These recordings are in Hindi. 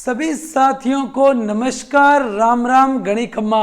सभी साथियों को नमस्कार, राम राम, गणी खम्मा।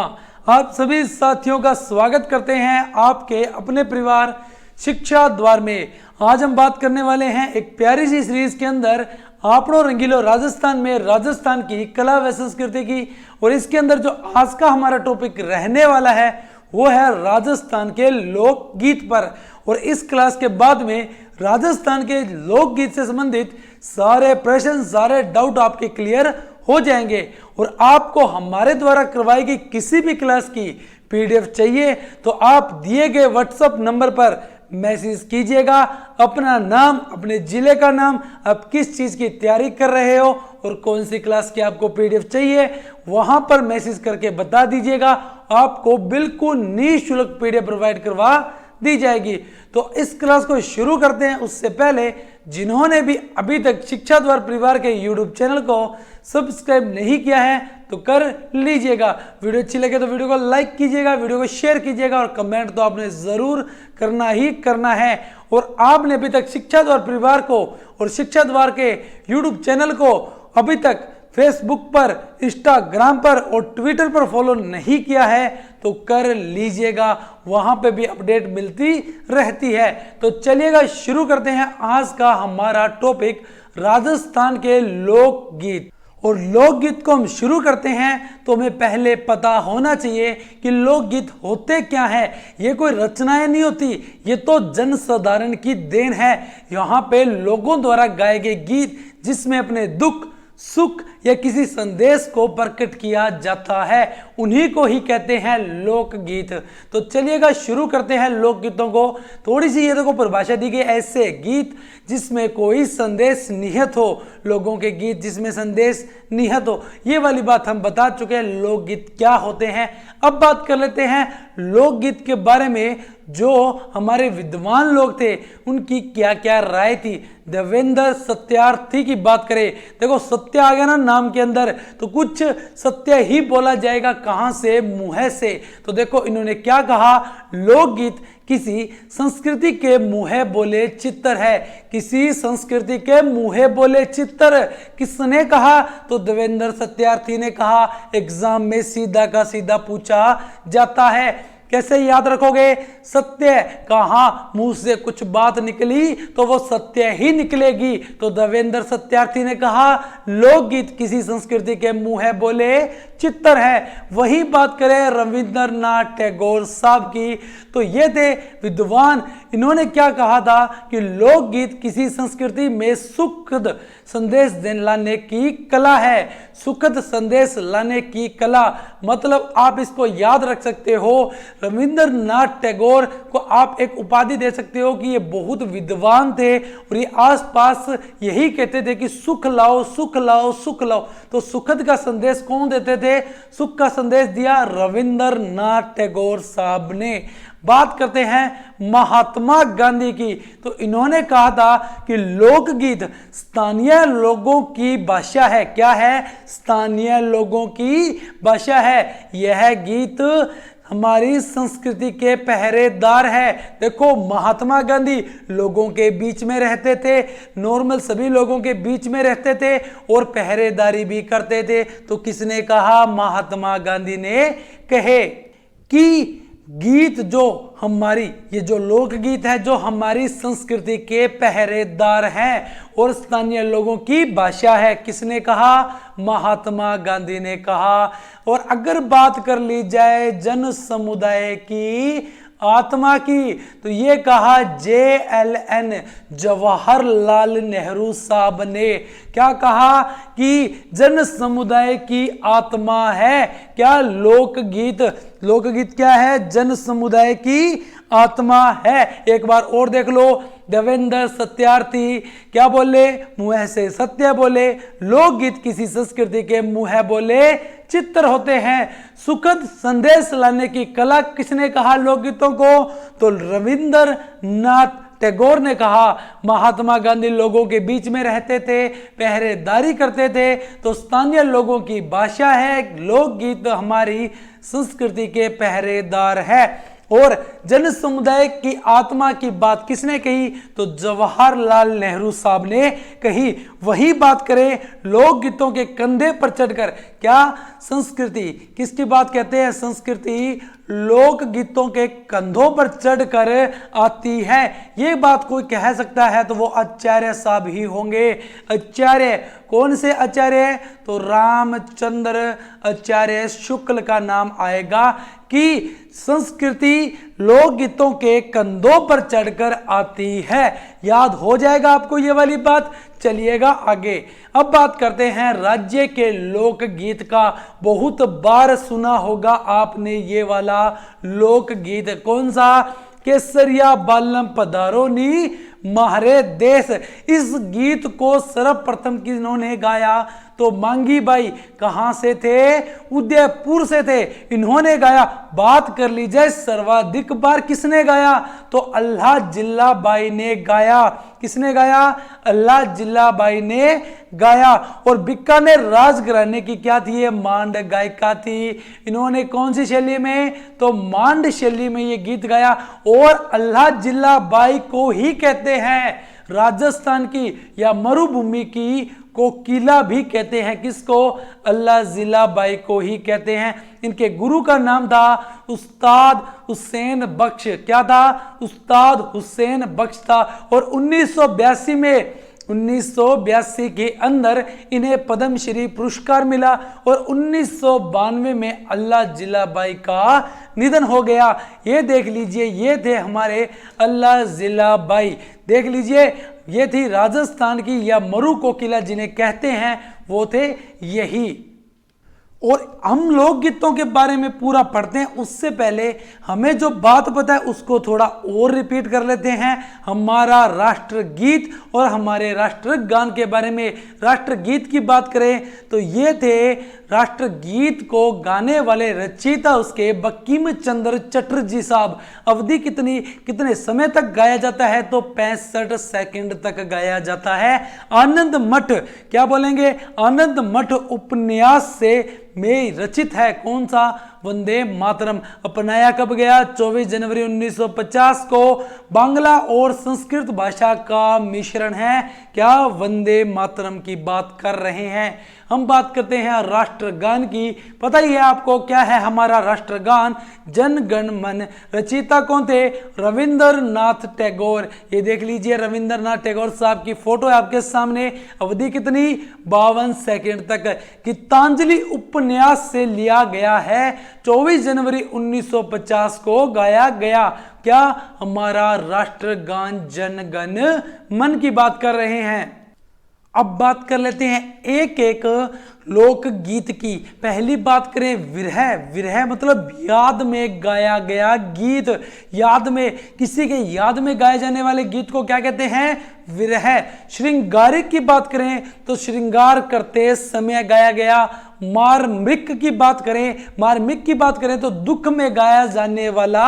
आप सभी साथियों का स्वागत करते हैं आपके अपने परिवार शिक्षा द्वार में। आज हम बात करने वाले हैं एक प्यारी सी सीरीज के अंदर आपड़ो रंगीलो राजस्थान में राजस्थान की कला व संस्कृति की। और इसके अंदर जो आज का हमारा टॉपिक रहने वाला है वो है राजस्थान के लोकगीत पर। और इस क्लास के बाद में राजस्थान के लोकगीत से संबंधित सारे प्रश्न, सारे डाउट आपके क्लियर हो जाएंगे। और आपको हमारे द्वारा करवाई गई किसी भी क्लास की पीडीएफ चाहिए तो आप दिए गए व्हाट्सएप नंबर पर मैसेज कीजिएगा। अपना नाम, अपने जिले का नाम, आप किस चीज़ की तैयारी कर रहे हो और कौन सी क्लास की आपको पीडीएफ चाहिए, वहां पर मैसेज करके बता दीजिएगा। आपको बिल्कुल निःशुल्क पीडीएफ प्रोवाइड करवा दी जाएगी। तो इस क्लास को शुरू करते हैं। उससे पहले जिन्होंने भी अभी तक शिक्षा द्वार परिवार के यूट्यूब चैनल को सब्सक्राइब नहीं किया है तो कर लीजिएगा। वीडियो अच्छी लगे तो वीडियो को लाइक कीजिएगा, वीडियो को शेयर कीजिएगा और कमेंट तो आपने जरूर करना ही करना है। और आपने अभी तक शिक्षा द्वार परिवार को और शिक्षा द्वार के यूट्यूब चैनल को अभी तक फेसबुक पर, इंस्टाग्राम पर और ट्विटर पर फॉलो नहीं किया है तो कर लीजिएगा, वहां पे भी अपडेट मिलती रहती है। तो चलिएगा शुरू करते हैं आज का हमारा टॉपिक राजस्थान के लोकगीत। और लोकगीत को हम शुरू करते हैं तो हमें पहले पता होना चाहिए कि लोकगीत होते क्या हैं। ये कोई रचनाएं नहीं होती, ये तो जनसाधारण की देन है। यहाँ पे लोगों द्वारा गाए गए गीत जिसमें अपने दुख, सुख या किसी संदेश को प्रकट किया जाता है, उन्हीं को ही कहते हैं लोकगीत। तो चलिएगा शुरू करते हैं लोकगीतों को। थोड़ी सी ये देखो परिभाषा दी गई, ऐसे गीत जिसमें कोई संदेश निहित हो, लोगों के गीत जिसमें संदेश निहित हो। ये वाली बात हम बता चुके हैं लोकगीत क्या होते हैं। अब बात कर लेते हैं लोकगीत के बारे में। जो हमारे विद्वान लोग थे उनकी क्या क्या राय थी। देवेंद्र सत्यार्थी की बात करें, देखो सत्य आ गया ना नाम के अंदर तो कुछ सत्य ही बोला जाएगा। कहां से? मुंह से। तो देखो इन्होंने क्या कहा, लोकगीत किसी संस्कृति के मुँहे बोले चित्र है। किसी संस्कृति के मुँहे बोले चित्र किसने कहा? तो देवेंद्र सत्यार्थी ने कहा। एग्जाम में सीधा का सीधा पूछा जाता है। कैसे याद रखोगे? सत्य, कहाँ मुंह से कुछ बात निकली तो वो सत्य ही निकलेगी। तो देवेंद्र सत्यार्थी ने कहा लोकगीत किसी संस्कृति के मुँह बोले चित्र है। वही बात करें रविंद्रनाथ टैगोर साहब की तो ये थे विद्वान। इन्होंने क्या कहा था कि लोकगीत किसी संस्कृति में सुखद संदेश लाने की कला है। सुखद संदेश लाने की कला मतलब आप इसको याद रख सकते हो। रविंद्रनाथ टैगोर को आप एक उपाधि दे सकते हो कि ये बहुत विद्वान थे और ये आसपास यही कहते थे कि सुख लाओ, सुख लाओ, सुख लाओ। तो सुखद का संदेश कौन देते थे? सुख का संदेश दिया रविंद्रनाथ टैगोर साहब ने। बात करते हैं महात्मा गांधी की तो इन्होंने कहा था कि लोकगीत स्थानीय लोगों की भाषा है। क्या है? स्थानीय लोगों की भाषा है। यह गीत हमारी संस्कृति के पहरेदार है। देखो महात्मा गांधी लोगों के बीच में रहते थे, नॉर्मल सभी लोगों के बीच में रहते थे और पहरेदारी भी करते थे। तो किसने कहा? महात्मा गांधी ने कहे कि गीत जो हमारी, ये जो लोकगीत है जो हमारी संस्कृति के पहरेदार हैं और स्थानीय लोगों की भाषा है। किसने कहा? महात्मा गांधी ने कहा। और अगर बात कर ली जाए जन समुदाय की आत्मा की तो ये कहा JLN जवाहरलाल नेहरू साहब ने। क्या कहा? कि जन समुदाय की आत्मा है क्या? लोकगीत। लोकगीत क्या है? जन समुदाय की आत्मा है। एक बार और देख लो, देवेंद्र सत्यार्थी क्या बोले? मुंह से सत्य बोले। लोकगीत किसी संस्कृति के मुंह बोले चित्र होते हैं। सुखद संदेश लाने की कला किसने कहा लोकगीतों को? तो रविंद्रनाथ टैगोर ने कहा। महात्मा गांधी लोगों के बीच में रहते थे, पहरेदारी करते थे। तो स्थानीय लोगों की भाषा है। लोकगीत हमारी संस्कृति के पहरेदार है। और जन समुदाय की आत्मा की बात किसने कही? तो जवाहरलाल नेहरू साहब ने कही। वही बात करें लोकगीतों के कंधे पर चढ़कर, क्या संस्कृति किसकी बात कहते हैं? संस्कृति लोकगीतों के कंधों पर चढ़कर आती है। ये बात कोई कह सकता है तो वो आचार्य साहब ही होंगे। आचार्य कौन से आचार्य? तो रामचंद्र आचार्य शुक्ल का नाम आएगा कि संस्कृति लोकगीतों के कंधों पर चढ़कर आती है। याद हो जाएगा आपको ये वाली बात। चलिएगा आगे। अब बात करते हैं राज्य के लोकगीत का। बहुत बार सुना होगा आपने ये वाला लोकगीत। कौन सा? केसरिया बालम पधारो नी म्हारे देश। इस गीत को सर्वप्रथम किन्होंने गाया? तो मांगी बाई। कहां से थे? उदयपुर से थे। इन्होंने गाया। बात कर लीजिए सर्वाधिक बार किसने गाया? तो अल्लाह जिल्ला बाई ने गाया। किसने गाया? अल्लाह जिल्ला बाई ने गाया। और बीकानेर राजघराने की क्या थी? ये मांड गायिका थी। इन्होंने कौन सी शैली में? तो मांड शैली में ये गीत गाया। और अल्लाह जिल्ला बाई को ही कहते हैं राजस्थान की या मरुभूमि की कोकिला भी कहते हैं। किसको? अल्लाह जिला बाई को ही कहते हैं। इनके गुरु का नाम था उस्ताद हुसैन बख्श। क्या था? उस्ताद हुसैन बख्श था। और 1982 के अंदर इन्हें पद्मश्री पुरस्कार मिला। और 1992 में अल्लाह जिला बाई का निधन हो गया। ये देख लीजिए, ये थे हमारे अल्लाह जिला बाई। देख लीजिए, ये थी राजस्थान की या मरु कोकिला जिन्हें कहते हैं, वो थे यही। और हम लोकगीतों के बारे में पूरा पढ़ते हैं उससे पहले हमें जो बात पता है उसको थोड़ा और रिपीट कर लेते हैं। हमारा राष्ट्रगीत और हमारे राष्ट्रगान के बारे में। राष्ट्रगीत की बात करें तो ये थे राष्ट्रगीत को गाने वाले रचयिता उसके बंकिम चंद्र चटर्जी साहब। अवधि कितने समय तक गाया जाता है? तो 65 सेकंड तक गाया जाता है। आनंद मठ, क्या बोलेंगे? आनंद मठ उपन्यास से में रचित है। कौन सा? वंदे मातरम। अपनाया कब गया? 24 जनवरी 1950 को। बांग्ला और संस्कृत भाषा का मिश्रण है। क्या? वंदे मातरम की बात कर रहे हैं। हम बात करते हैं राष्ट्रगान की। पता ही है आपको क्या है हमारा राष्ट्रगान? जन गण मन। रचयिता कौन थे? रविंद्रनाथ टैगोर। ये देख लीजिए रविंद्रनाथ टैगोर साहब की फोटो है आपके सामने। अवधि कितनी? 52 सेकंड तक। गीतांजलि उपन्यास से लिया गया है। 24 जनवरी 1950 को गाया गया। क्या? हमारा राष्ट्रगान जन गण मन की बात कर रहे हैं। अब बात कर लेते हैं एक एक लोकगीत की। पहली बात करें विरह। विरह मतलब याद में गाया गया गीत। याद में, किसी के याद में गाए जाने वाले गीत को क्या कहते हैं? विरह। श्रृंगारिक की बात करें तो श्रृंगार करते समय गाया गया। मार्मिक की बात करें तो दुख में गाया जाने वाला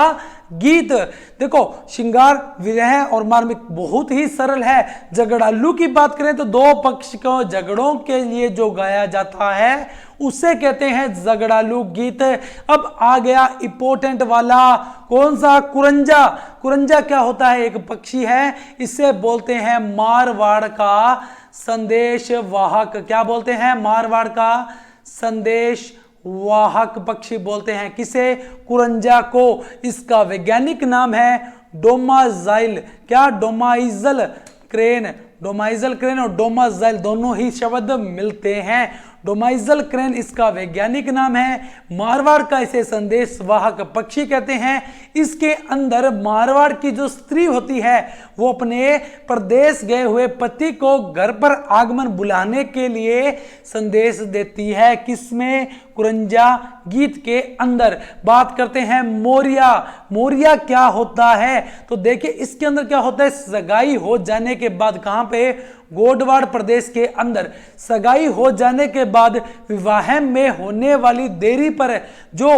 गीत। देखो, श्रृंगार, विरह और मार्मिक बहुत ही सरल है। झगड़ालू की बात करें तो दो पक्ष को झगड़ों के लिए जो गाया जाता है उसे कहते हैं झगड़ालू गीत। अब आ गया इंपॉर्टेंट वाला। कौन सा? कुरंजा। कुरंजा क्या होता है? एक पक्षी है। इसे बोलते हैं मारवाड़ का संदेश वाहक। क्या बोलते हैं? मारवाड़ का संदेश वाहक पक्षी बोलते हैं। किसे? कुरंजा को। इसका वैज्ञानिक नाम है डोमाजाइल। क्या? डोमाइजल क्रेन। डोमाइजल क्रेन और डोमाजाइल दोनों ही शब्द मिलते हैं। डोमाइजल क्रेन इसका वैज्ञानिक नाम है। मारवाड़ का इसे संदेश वाहक पक्षी कहते हैं। इसके अंदर मारवाड़ की जो स्त्री होती है वो अपने प्रदेश गए हुए पति को घर पर आगमन बुलाने के लिए संदेश देती है। किसमें? कुरंजा गीत के अंदर। बात करते हैं मोरिया। मोरिया क्या होता है? तो देखिए इसके अंदर क्या होता है? सगाई हो जाने के बाद, कहां पे? गोडवाड़ प्रदेश के अंदर। सगाई हो जाने के बाद विवाह में होने वाली देरी पर जो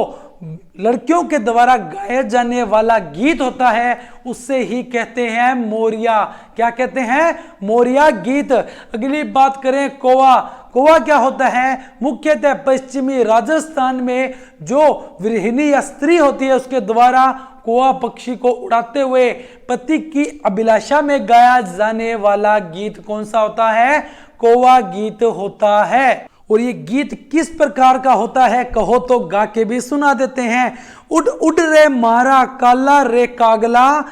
लड़कियों के द्वारा गाया जाने वाला गीत होता है उससे ही कहते हैं मोरिया। क्या कहते हैं? मोरिया गीत। अगली बात करें कोवा। कौवा क्या होता है? मुख्यतः पश्चिमी राजस्थान में जो गृहिणी या स्त्री होती है उसके द्वारा कौवा पक्षी को उड़ाते हुए पति की अभिलाषा में गाया जाने वाला गीत कौन सा होता है? कौवा गीत होता है। और ये गीत किस प्रकार का होता है कहो तो गा के भी सुना देते हैं। उड़ उड़ रे मारा काला रे कागला,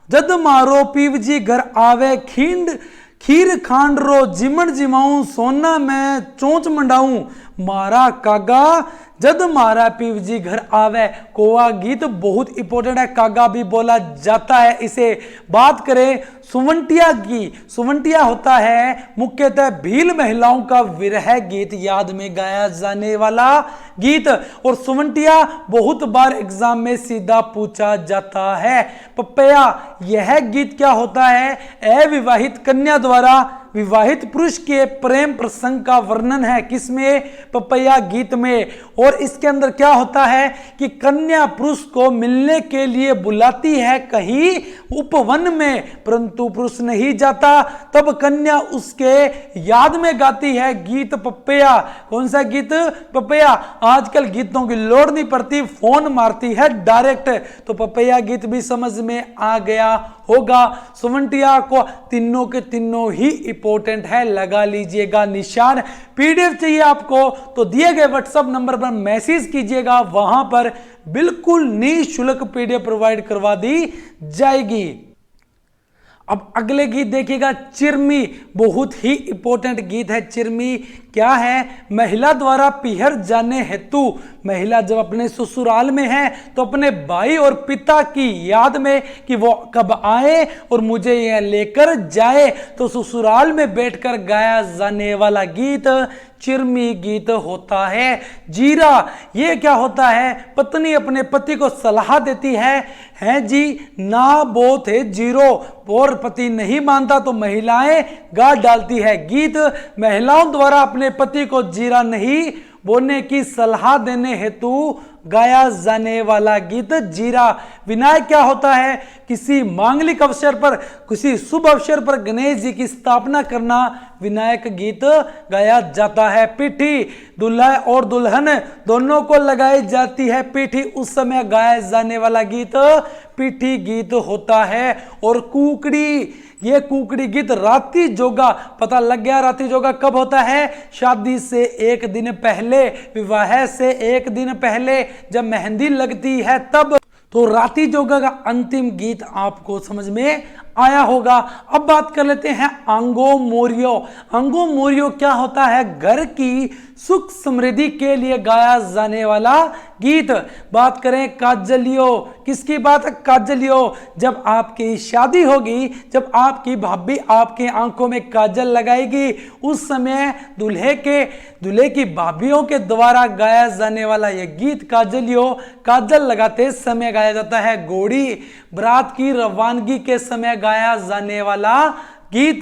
जद मारो पीवजी घर आवे खीर खांड रो जिमण जिमाऊं, सोना मैं चोंच मंडाऊं, मारा कागा जद मारा पीवजी घर आवे। कौवा गीत बहुत इंपॉर्टेंट है, कागा भी बोला जाता है इसे। बात करें सुवंटिया की, सुवंटिया होता है मुख्यतः भील महिलाओं का विरह गीत याद में गाया जाने वाला गीत। और सुवंटिया बहुत बार एग्जाम में सीधा पूछा जाता है। पपैया, यह गीत क्या होता है? अविवाहित कन्या द्वारा विवाहित पुरुष के प्रेम प्रसंग का वर्णन है। किसमें? पपैया गीत में। और इसके अंदर क्या होता है कि कन्या पुरुष को मिलने के लिए बुलाती है कहीं उपवन में, परंतु पुरुष नहीं जाता, तब कन्या उसके याद में गाती है गीत पपैया। कौन सा गीत? पपैया। आजकल गीतों की लोड़ नहीं पड़ती, फोन मारती है डायरेक्ट, तो पपैया गीत भी समझ में आ गया होगा। सुवंटिया को तीनों के तीनों ही इंपॉर्टेंट है, लगा लीजिएगा निशान। पीडीएफ चाहिए आपको तो दिए गए व्हाट्सएप नंबर पर मैसेज कीजिएगा, वहां पर बिल्कुल निःशुल्क पीडीएफ प्रोवाइड करवा दी जाएगी। अब अगले गीत देखिएगा, चिरमी। बहुत ही इंपॉर्टेंट गीत है चिरमी। क्या है? महिला द्वारा पिहर जाने हेतु, महिला जब अपने ससुराल में है तो अपने भाई और पिता की याद में कि वो कब आए और मुझे यह लेकर जाए, तो ससुराल में बैठकर गाया जाने वाला गीत चिरमी गीत होता है। जीरा, ये क्या होता है? पत्नी अपने पति को सलाह देती है जी ना बो थे जीरो, और पति नहीं मानता तो महिलाएं गा डालती है गीत। महिलाओं द्वारा अपने पति को जीरा नहीं बोलने की सलाह देने हेतु गाया जाने वाला गीत जीरा। विनायक क्या होता है? किसी मांगलिक अवसर पर, किसी शुभ अवसर पर गणेश जी की स्थापना करना विनायक गीत गाया जाता है। पीठी, दूल्हा और दुल्हन दोनों को लगाई जाती है पीठी, उस समय गाया जाने वाला गीत पीठी गीत होता है। और कुकड़ी, ये कुकड़ी गीत राती जोगा, पता लग गया राती जोगा कब होता है? शादी से एक दिन पहले, विवाह से एक दिन पहले जब मेहंदी लगती है तब। तो राती जोगा का अंतिम गीत आपको समझ में आया होगा। अब बात कर लेते हैं आंगो मोरियो। आंगो मोरियो क्या होता है? घर की सुख समृद्धि के लिए गाया जाने वाला गीत। बात करें काजलियो, किसकी बात है? काजलियो। जब आपकी शादी होगी, जब आपकी भाभी आपके आंखों में काजल लगाएगी, उस समय दूल्हे की भाभीियों के द्वारा गाया जाने वाला यह गीत काजलियो, काजल लगाते समय गाया जाता है। घोड़ी, बारात की रवानगी के समय गाया जाने वाला गीत।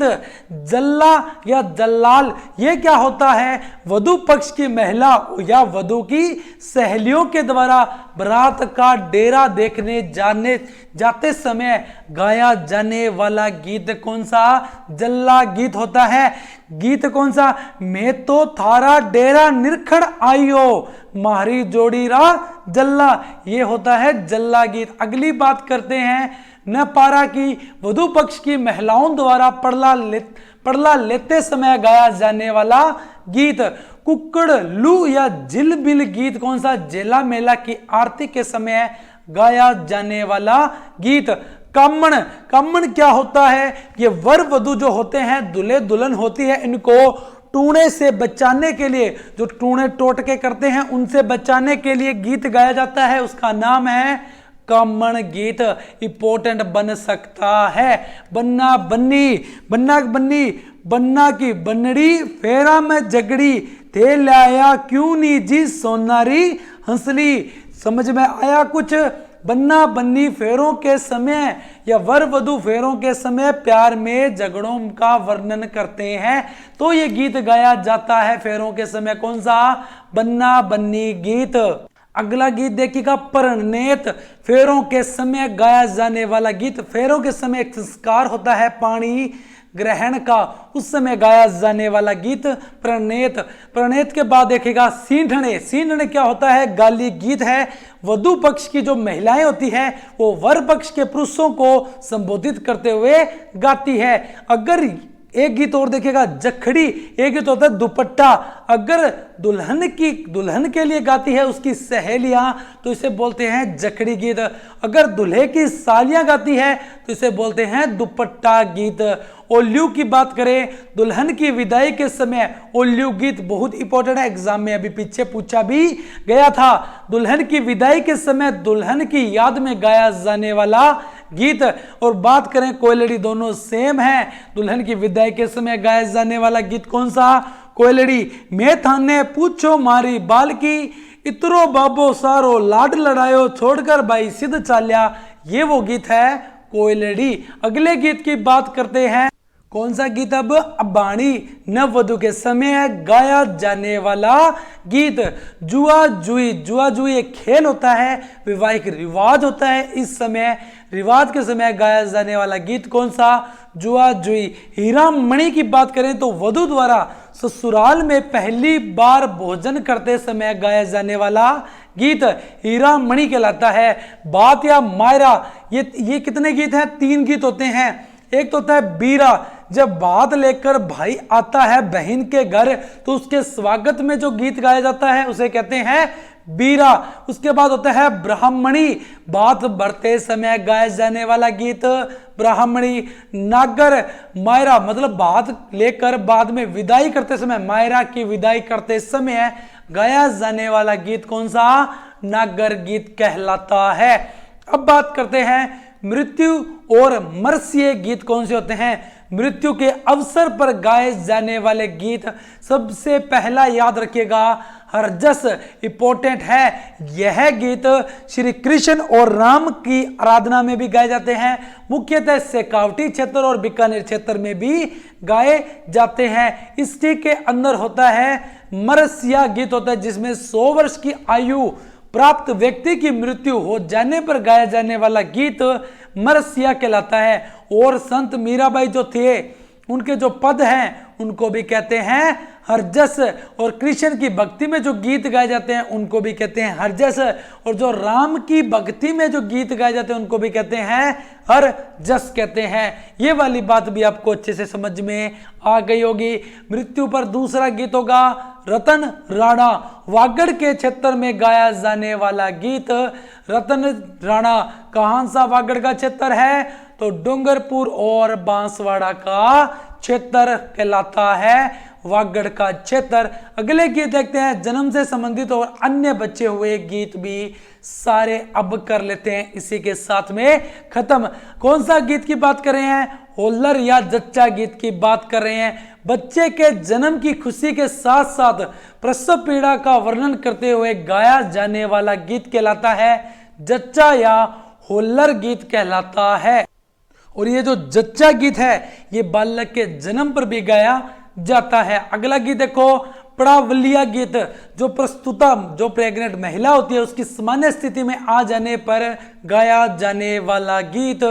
जल्ला या जल्लाल, ये क्या होता है? वधु पक्ष की महिला या वधु की सहेलियों के द्वारा बारात का डेरा देखने जाते समय गाया जाने वाला गीत कौन सा? जल्ला गीत होता है। गीत कौन सा? मैं तो थारा डेरा निरखड़ आइयो, मारी जोड़ी रा जल्ला, ये होता है जल्ला गीत। अगली बात करते हैं न पारा की, वधु पक्ष की महिलाओं द्वारा पड़ला लेते समय गाया जाने वाला गीत। कुक्कड़ लू या जिलबिल गीत कौन सा? जेला मेला की आरती के समय गाया जाने वाला गीत। कामण, कामण क्या होता है? ये वर वधु जो होते हैं, दुल्हे दुल्हन होती है, इनको टूणे से बचाने के लिए, जो टूणे टोटके करते हैं उनसे बचाने के लिए गीत गाया जाता है, उसका नाम है कामण गीत। इंपॉर्टेंट बन सकता है। बन्ना बन्नी, बन्ना बन्नी, बन्ना की बनड़ी फेरा में जगड़ी, थे लाया क्यों नी जी सोनारी हंसली। समझ में आया कुछ? बन्ना बन्नी फेरों के समय या वर वधु फेरों के समय प्यार में झगड़ों का वर्णन करते हैं, तो ये गीत गाया जाता है फेरों के समय। कौन सा? बन्ना बन्नी गीत। अगला गीत देखिएगा परिणेत, फेरों के समय गाया जाने वाला गीत। फेरों के समय एक संस्कार होता है, पानी ग्रहण का उस समय गाया जाने वाला गीत प्रणेत। प्रणेत के बाद देखेगा सींढणे। सींढणे क्या होता है? गाली गीत है। वधु पक्ष की जो महिलाएं होती है वो वर पक्ष के पुरुषों को संबोधित करते हुए गाती है। अगर एक गीत और देखेगा जखड़ी। एक गीत होता है दुपट्टा। अगर दुल्हन के लिए गाती है उसकी सहेलियां तो इसे बोलते हैं जखड़ी गीत। अगर दूल्हे की सालियां गाती है तो इसे बोलते हैं दुपट्टा गीत। ओल्लू की बात करें, दुल्हन की विदाई के समय ओल्लू गीत बहुत इंपॉर्टेंट है, एग्जाम में अभी पीछे पूछा भी गया था। दुल्हन की विदाई के समय दुल्हन की याद में गाया जाने वाला गीत। और बात करें कोयलड़ी, दोनों सेम है। दुल्हन की विदाई के समय गाया जाने वाला गीत कौन सा? कोयलड़ी। मैं थाने पूछो मारी बाल की, इतरो बाबो सारो लाड लड़ायो, छोड़कर भाई सिद्ध चाल्या। ये वो गीत है कोयलड़ी। अगले गीत की बात करते हैं। कौन सा गीत? अब अबाणी। नववधु के समय गाया जाने वाला गीत। जुआ जुई। जुआ जुई एक खेल होता है, वैवाहिक रिवाज होता है। इस समय रिवाज के समय गाया जाने वाला गीत कौन सा? जुआ जुई। हीरा मणि की बात करें तो वधु द्वारा ससुराल में पहली बार भोजन करते समय गाया जाने वाला गीत हीरा मणि कहलाता है। बात या मायरा, ये कितने गीत हैं? 3 गीत होते हैं। एक तो होता है बीरा। जब बात लेकर भाई आता है बहन के घर तो उसके स्वागत में जो गीत गाया जाता है उसे कहते हैं बीरा। उसके बाद होता है ब्राह्मणी। बात बढ़ते समय गाया जाने वाला गीत ब्राह्मणी। नागर मायरा, मतलब बात लेकर बाद में विदाई करते समय, मायरा की विदाई करते समय गाया जाने वाला गीत कौन सा? नागर गीत कहलाता है। अब बात करते हैं मृत्यु और मरसिए गीत कौन से होते हैं? मृत्यु के अवसर पर गाए जाने वाले गीत। सबसे पहला याद रखिएगा हरजस, इंपॉर्टेंट है। यह गीत श्री कृष्ण और राम की आराधना में भी गाए जाते हैं। मुख्यतः शेखावटी क्षेत्र और बीकानेर क्षेत्र में भी गाए जाते हैं। इसी के अंदर होता है मरसिया गीत होता है, जिसमें 100 वर्ष की आयु प्राप्त व्यक्ति की मृत्यु हो जाने पर गाया जाने वाला गीत मरसिया कहलाता है। और संत मीराबाई जो थे उनके जो पद हैं उनको भी कहते हैं हरजस। और कृष्ण की भक्ति में जो गीत गाए जाते हैं उनको भी कहते हैं हरजस। और जो राम की भक्ति में जो गीत गाए जाते हैं उनको भी कहते हैं हरजस कहते हैं। ये वाली बात भी आपको अच्छे से समझ में आ गई होगी। मृत्यु पर दूसरा गीत होगा रतन राणा। वागड़ के क्षेत्र में गाया जाने वाला गीत रतन राणा। कहां सा वागड़ का क्षेत्र है? तो डूंगरपुर और बांसवाड़ा का क्षेत्र कहलाता है वागड़ का क्षेत्र। अगले गीत देखते हैं। जन्म से संबंधित और अन्य बचे हुए गीत भी सारे अब कर लेते हैं, इसी के साथ में खत्म। कौन सा गीत की बात कर रहे हैं? होल्लर या जच्चा गीत की बात कर रहे हैं। बच्चे के जन्म की खुशी के साथ साथ प्रसव पीड़ा का वर्णन करते हुए गाया जाने वाला गीत कहलाता है जच्चा या होल्लर गीत कहलाता है। और ये जो जच्चा गीत है ये बालक के जन्म पर भी गाया जाता है। अगला गीत देखो पड़ावलिया गीत। जो प्रस्तुता जो प्रेग्नेंट महिला होती है उसकी सामान्य स्थिति में आ जाने पर गाया जाने वाला गीत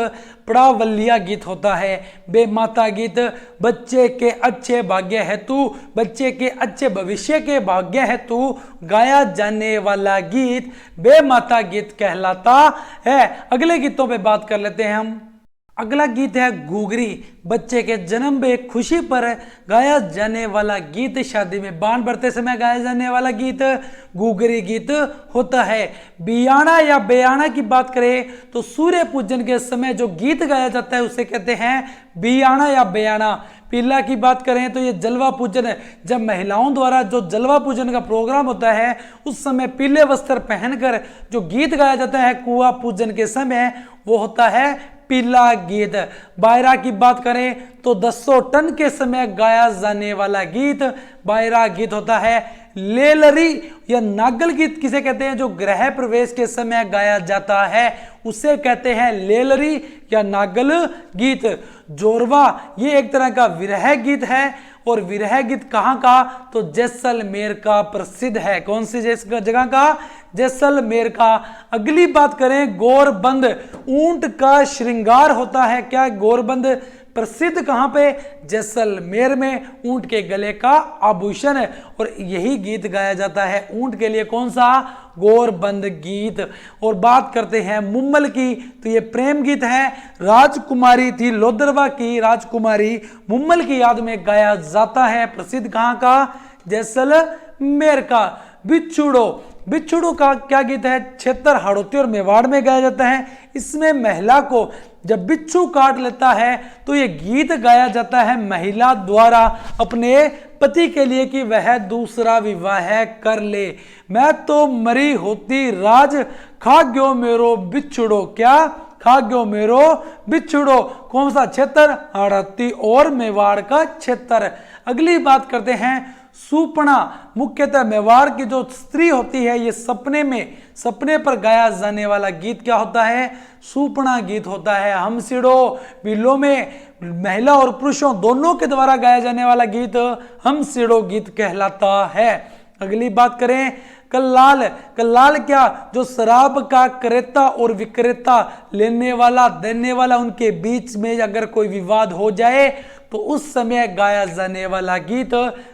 पड़ावलिया गीत होता है। बेमाता गीत। बच्चे के अच्छे भाग्य हेतु, बच्चे के अच्छे भविष्य के भाग्य हेतु गाया जाने वाला गीत बेमाता गीत कहलाता है। अगले गीतों पे बात कर लेते हैं हम। अगला गीत है घूघरी। बच्चे के जन्म में खुशी पर गाया जाने वाला गीत, शादी में बाण भरते समय गाया जाने वाला गीत घूघरी गीत होता है। बियाणा या बेयाणा की बात करें तो सूर्य पूजन के समय जो गीत गाया जाता है उसे कहते हैं बियाणा या बेयाणा। पीला की बात करें तो ये जलवा पूजन है। जब महिलाओं द्वारा जो जलवा पूजन का प्रोग्राम होता है उस समय पीले वस्त्र पहनकर जो गीत गाया जाता है कुआं पूजन के समय वो होता है पीला गीत। बायरा की बात करें तो 200 टन के समय गाया जाने वाला गीत बायरा गीत होता है। लेलरी या नागल गीत किसे कहते हैं? जो गृह प्रवेश के समय गाया जाता है उसे कहते हैं लेलरी या नागल गीत। जोरवा ये एक तरह का विरह गीत है। और विरह गीत कहाँ का? तो जैसलमेर का प्रसिद्ध है। कौन सी जगह का? जैसलमेर का। अगली बात करें गोरबंद। ऊंट का श्रृंगार होता है। क्या गोरबंद प्रसिद्ध कहाँ पे? जैसलमेर में ऊंट के गले का आभूषण है। और यही गीत गाया जाता है ऊंट के लिए, कौन सा? गोरबंद गीत। और बात करते हैं मुम्मल की, तो ये प्रेम गीत है, राजकुमारी थी लोदरवा की राजकुमारी मुम्मल की याद में गाया जाता है। प्रसिद्ध कहाँ का? जैसलमेर का। बिछुड़ो, बिछुड़ो का क्या गीत है? क्षेत्र हाड़ौती और मेवाड़ में गाया जाता है। इसमें महिला को जब बिच्छू काट लेता है तो ये गीत गाया जाता है महिला द्वारा अपने पति के लिए कि वह दूसरा विवाह कर ले। मैं तो मरी होती राज खाग्यो मेरो बिछुड़ो। क्या? खाग्यो मेरो बिछुड़ो। कौन सा क्षेत्र? हाड़ौती और मेवाड़ का क्षेत्र। अगली बात करते हैं सूपना। मुख्यतः मेवाड़ की जो स्त्री होती है, ये सपने पर गाया जाने वाला गीत क्या होता है? सूपना गीत होता है। हमसिड़ो बिलो में महिला और पुरुषों दोनों के द्वारा गाया जाने वाला गीत हमसिड़ो गीत कहलाता है। अगली बात करें कल्लाल। कल्लाल क्या? जो शराब का क्रेता और विक्रेता, लेने वाला देने वाला, उनके बीच में अगर कोई विवाद हो जाए तो उस समय गाया जाने वाला गीत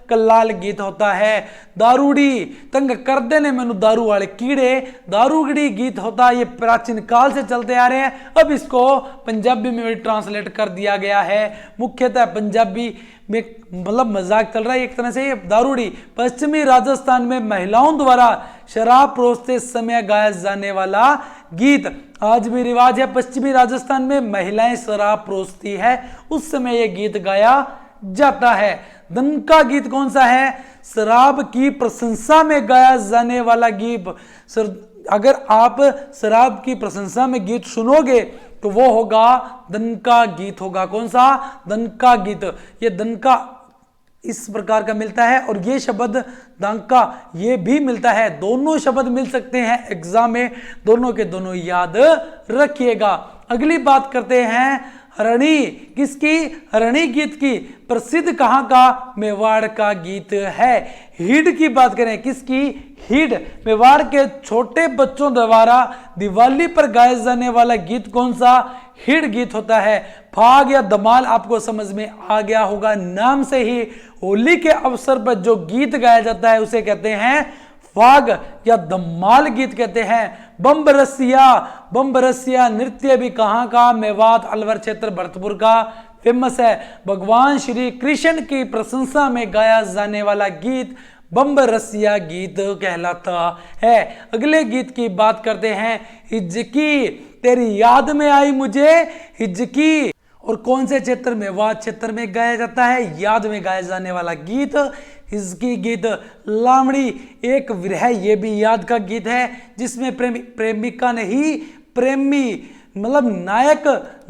कल्लाल गीत होता है। दारूड़ी, तंग कर देने मैनू दारू वाले कीड़े, दारूगड़ी गीत होता है। ये प्राचीन काल से चलते आ रहे हैं, अब इसको पंजाबी में भी ट्रांसलेट कर दिया गया है। मुख्यतः पंजाबी में मतलब मजाक चल रहा है एक तरह से। ये दारूड़ी पश्चिमी राजस्थान में महिलाओं द्वारा शराब परोसते समय गाया जाने वाला गीत। आज भी रिवाज है, पश्चिमी राजस्थान में महिलाएं शराब परोसती है, उस समय यह गीत गाया जाता है। दनका गीत कौन सा है? शराब की प्रशंसा में गाया जाने वाला गीत। अगर आप शराब की प्रशंसा में गीत सुनोगे तो वो होगा दनका गीत होगा। कौन सा? दनका गीत। ये दनका इस प्रकार का मिलता है और ये शब्द दंका ये भी मिलता है। दोनों शब्द मिल सकते हैं एग्जाम में, दोनों के दोनों याद रखिएगा। अगली बात करते हैं हरणी। किसकी? हरणी गीत की। प्रसिद्ध कहाँ का? मेवाड़ का गीत है। हिड की बात करें, किसकी? हिड। मेवाड़ के छोटे बच्चों द्वारा दिवाली पर गाए जाने वाला गीत कौन सा? हिड गीत होता है। फाग या धमाल आपको समझ में आ गया होगा, नाम से ही होली के अवसर पर जो गीत गाया जाता है उसे कहते हैं फाग या धमाल गीत कहते हैं। बम बरसिया नृत्य भी कहाँ का? मेवात अलवर क्षेत्र भरतपुर का फेमस है। भगवान श्री कृष्ण की प्रशंसा में गाया जाने वाला गीत बम रसिया गीत कहलाता है। अगले गीत की बात करते हैं हिजकी। तेरी याद में आई मुझे हिजकी। और कौन से क्षेत्र? मेवात क्षेत्र में गाया जाता है। याद में गाया जाने वाला गीत हिजकी गीत। लावणी एक विरह, ये भी याद का गीत है जिसमें प्रेमिका नहीं प्रेमी मतलब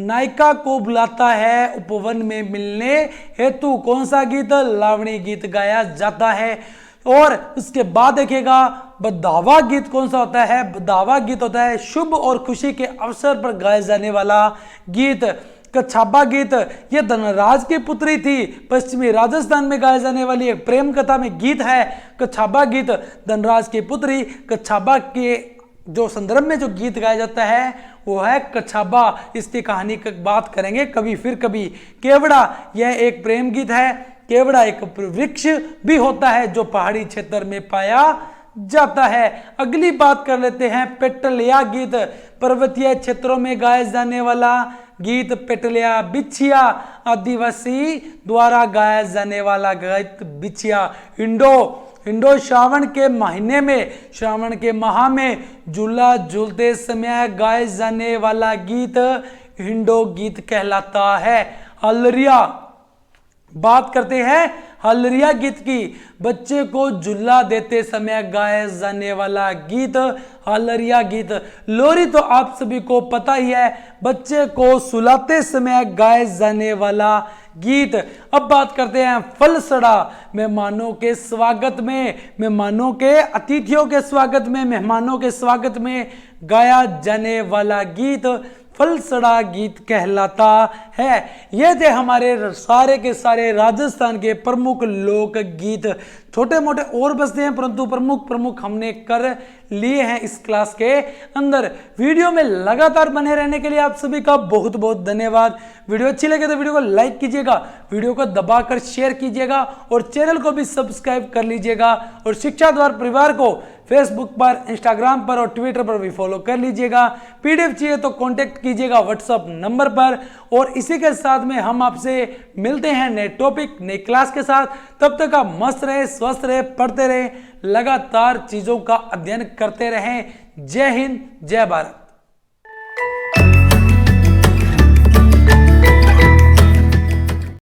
नायिका को बुलाता है उपवन में मिलने हेतु। कौन सा गीत? लावणी गीत गाया जाता है। और उसके बाद देखिएगा बदावा गीत कौन सा होता है? बदावा गीत होता है शुभ और खुशी के अवसर पर गाए जाने वाला गीत। कछाबा गीत, ये धनराज की पुत्री थी, पश्चिमी राजस्थान में गाए जाने वाली एक प्रेम कथा में गीत है कछाबा गीत। धनराज की पुत्री कछाबा के जो संदर्भ में जो गीत गाया जाता है वो है कछाबा। इसकी कहानी की बात करेंगे कभी फिर कभी। केवड़ा, यह एक प्रेम गीत है। केवड़ा एक वृक्ष भी होता है जो पहाड़ी क्षेत्र में पाया जाता है। अगली बात कर लेते हैं पेटलिया गीत। पर्वतीय क्षेत्रों में गाए जाने वाला गीत पेटलिया। बिछिया, आदिवासी द्वारा गाया जाने वाला गीत बिछिया। हिंडो श्रावण के महीने में, श्रावण के माह में झूला झूलते समय गाए जाने वाला गीत हिंडो गीत कहलाता है। हलरिया, बात करते हैं हलरिया गीत की। बच्चे को झूला देते समय गाया जाने वाला गीत हलरिया गीत। लोरी तो आप सभी को पता ही है, बच्चे को सुलाते समय गाए जाने वाला गीत। अब बात करते हैं फलसड़ा। मेहमानों के स्वागत में, मेहमानों के अतिथियों के स्वागत में, मेहमानों के स्वागत में गाया जाने वाला गीत फलसड़ा गीत कहलाता है। ये थे हमारे सारे के सारे राजस्थान के प्रमुख लोक गीत। छोटे मोटे और बचते हैं, परंतु प्रमुख हमने कर लिए हैं इस क्लास के अंदर। वीडियो में लगातार बने रहने के लिए आप सभी का बहुत बहुत धन्यवाद। वीडियो अच्छी लगे तो वीडियो को लाइक कीजिएगा, वीडियो को दबाकर शेयर कीजिएगा और चैनल को भी सब्सक्राइब कर लीजिएगा। और शिक्षा द्वार परिवार को फेसबुक पर, इंस्टाग्राम पर और ट्विटर पर भी फॉलो कर लीजिएगा। पीडीएफ चाहिए तो कांटेक्ट कीजिएगा व्हाट्सएप नंबर पर। और इसी के साथ में हम आपसे मिलते हैं नए टॉपिक, नई क्लास के साथ। तब तक आप मस्त रहे, स्वस्थ रहे, पढ़ते रहे, लगातार चीजों का अध्ययन करते रहें। जय हिंद, जय भारत।